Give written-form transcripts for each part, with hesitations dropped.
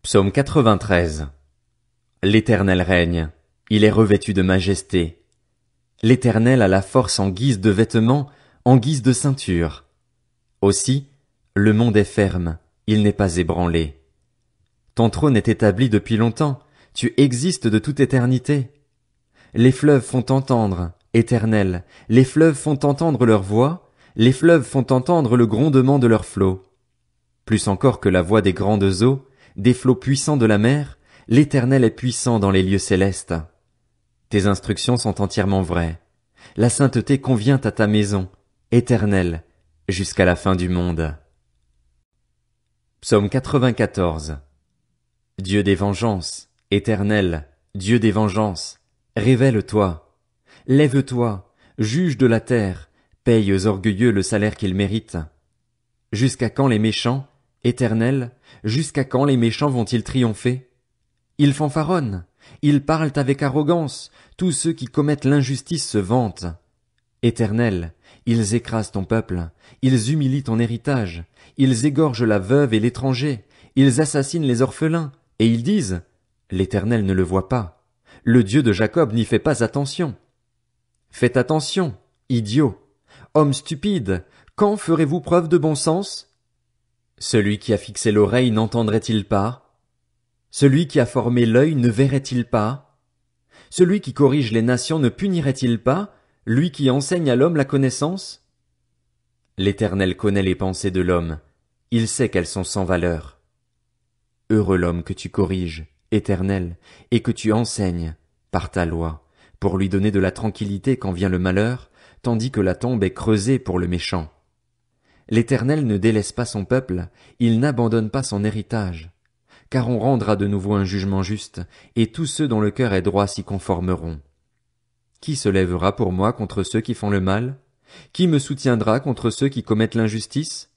Psaume 93. L'Éternel règne, il est revêtu de majesté. L'Éternel a la force en guise de vêtement, en guise de ceinture. Aussi, le monde est ferme, il n'est pas ébranlé. Ton trône est établi depuis longtemps, tu existes de toute éternité. Les fleuves font entendre, Éternel, les fleuves font entendre leur voix, les fleuves font entendre le grondement de leurs flots. Plus encore que la voix des grandes eaux, des flots puissants de la mer, l'Éternel est puissant dans les lieux célestes. Tes instructions sont entièrement vraies. La sainteté convient à ta maison, Éternel, jusqu'à la fin du monde. Psaume 94. Dieu des vengeances, Éternel, Dieu des vengeances, révèle-toi. Lève-toi, juge de la terre, paye aux orgueilleux le salaire qu'ils méritent. Jusqu'à quand les méchants, Éternel, jusqu'à quand les méchants vont-ils triompher? Ils fanfaronnent, ils parlent avec arrogance, tous ceux qui commettent l'injustice se vantent. Éternel, ils écrasent ton peuple, ils humilient ton héritage, ils égorgent la veuve et l'étranger, ils assassinent les orphelins, et ils disent, l'Éternel ne le voit pas, le Dieu de Jacob n'y fait pas attention. Faites attention, idiots, hommes stupides, quand ferez-vous preuve de bon sens? Celui qui a fixé l'oreille n'entendrait-il pas? Celui qui a formé l'œil ne verrait-il pas? Celui qui corrige les nations ne punirait-il pas, lui qui enseigne à l'homme la connaissance? L'Éternel connaît les pensées de l'homme, il sait qu'elles sont sans valeur. Heureux l'homme que tu corriges, Éternel, et que tu enseignes, par ta loi, pour lui donner de la tranquillité quand vient le malheur, tandis que la tombe est creusée pour le méchant. L'Éternel ne délaisse pas son peuple, il n'abandonne pas son héritage. Car on rendra de nouveau un jugement juste, et tous ceux dont le cœur est droit s'y conformeront. Qui se lèvera pour moi contre ceux qui font le mal? Qui me soutiendra contre ceux qui commettent l'injustice?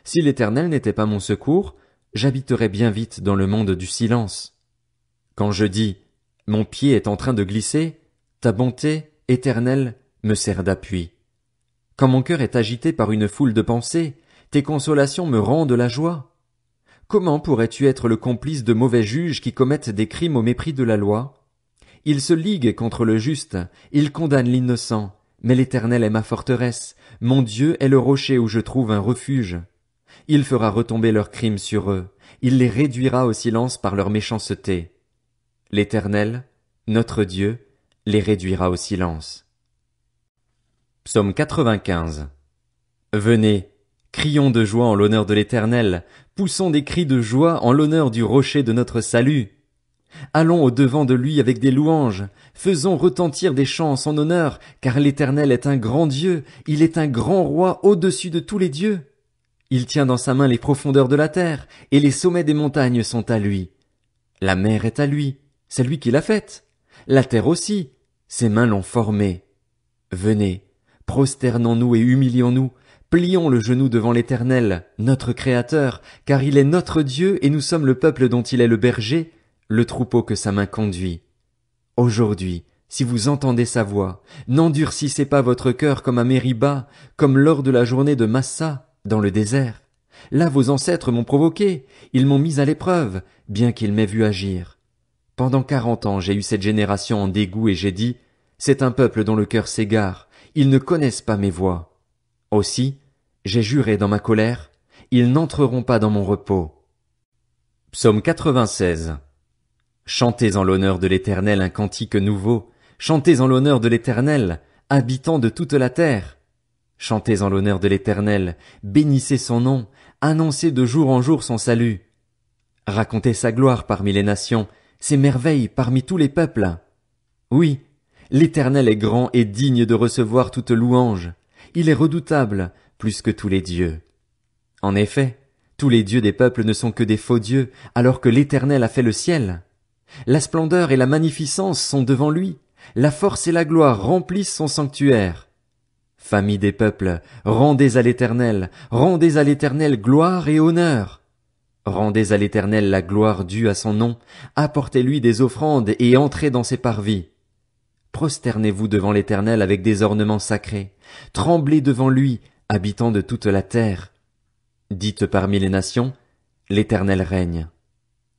Si l'Éternel n'était pas mon secours, j'habiterais bien vite dans le monde du silence. Quand je dis, mon pied est en train de glisser, ta bonté, Éternel, me sert d'appui. Quand mon cœur est agité par une foule de pensées, tes consolations me rendent la joie. Comment pourrais-tu être le complice de mauvais juges qui commettent des crimes au mépris de la loi? Ils se liguent contre le juste, ils condamnent l'innocent, mais l'Éternel est ma forteresse, mon Dieu est le rocher où je trouve un refuge. Il fera retomber leurs crimes sur eux, il les réduira au silence par leur méchanceté. L'Éternel, notre Dieu, les réduira au silence. Psaume 95. Venez, crions de joie en l'honneur de l'Éternel, poussons des cris de joie en l'honneur du rocher de notre salut. Allons au devant de lui avec des louanges, faisons retentir des chants en son honneur, car l'Éternel est un grand Dieu, il est un grand roi au-dessus de tous les dieux. Il tient dans sa main les profondeurs de la terre, et les sommets des montagnes sont à lui. La mer est à lui, c'est lui qui l'a faite. La terre aussi, ses mains l'ont formée. Venez, prosternons-nous et humilions-nous, plions le genou devant l'Éternel, notre Créateur, car il est notre Dieu et nous sommes le peuple dont il est le berger, le troupeau que sa main conduit. Aujourd'hui, si vous entendez sa voix, n'endurcissez pas votre cœur comme à Mériba, comme lors de la journée de Massa, dans le désert. Là vos ancêtres m'ont provoqué, ils m'ont mis à l'épreuve, bien qu'ils m'aient vu agir. Pendant 40 ans j'ai eu cette génération en dégoût et j'ai dit, c'est un peuple dont le cœur s'égare, ils ne connaissent pas mes voies. Aussi, j'ai juré dans ma colère, ils n'entreront pas dans mon repos. Psaume 96. Chantez en l'honneur de l'Éternel un cantique nouveau, chantez en l'honneur de l'Éternel, habitants de toute la terre. Chantez en l'honneur de l'Éternel, bénissez son nom, annoncez de jour en jour son salut. Racontez sa gloire parmi les nations, ses merveilles parmi tous les peuples. Oui, l'Éternel est grand et digne de recevoir toute louange. Il est redoutable, plus que tous les dieux. En effet, tous les dieux des peuples ne sont que des faux dieux, alors que l'Éternel a fait le ciel. La splendeur et la magnificence sont devant lui, la force et la gloire remplissent son sanctuaire. Famille des peuples, rendez à l'Éternel gloire et honneur. Rendez à l'Éternel la gloire due à son nom, apportez-lui des offrandes et entrez dans ses parvis. Prosternez-vous devant l'Éternel avec des ornements sacrés, tremblez devant lui, habitants de toute la terre. Dites parmi les nations, l'Éternel règne.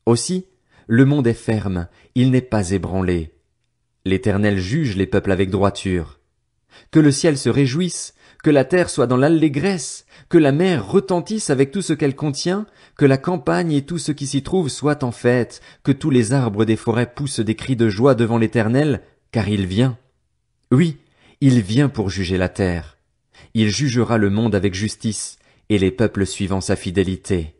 Aussi, le monde est ferme, il n'est pas ébranlé. L'Éternel juge les peuples avec droiture. Que le ciel se réjouisse, que la terre soit dans l'allégresse, que la mer retentisse avec tout ce qu'elle contient, que la campagne et tout ce qui s'y trouve soient en fête, que tous les arbres des forêts poussent des cris de joie devant l'Éternel, car il vient. Oui, il vient pour juger la terre. Il jugera le monde avec justice, et les peuples suivant sa fidélité.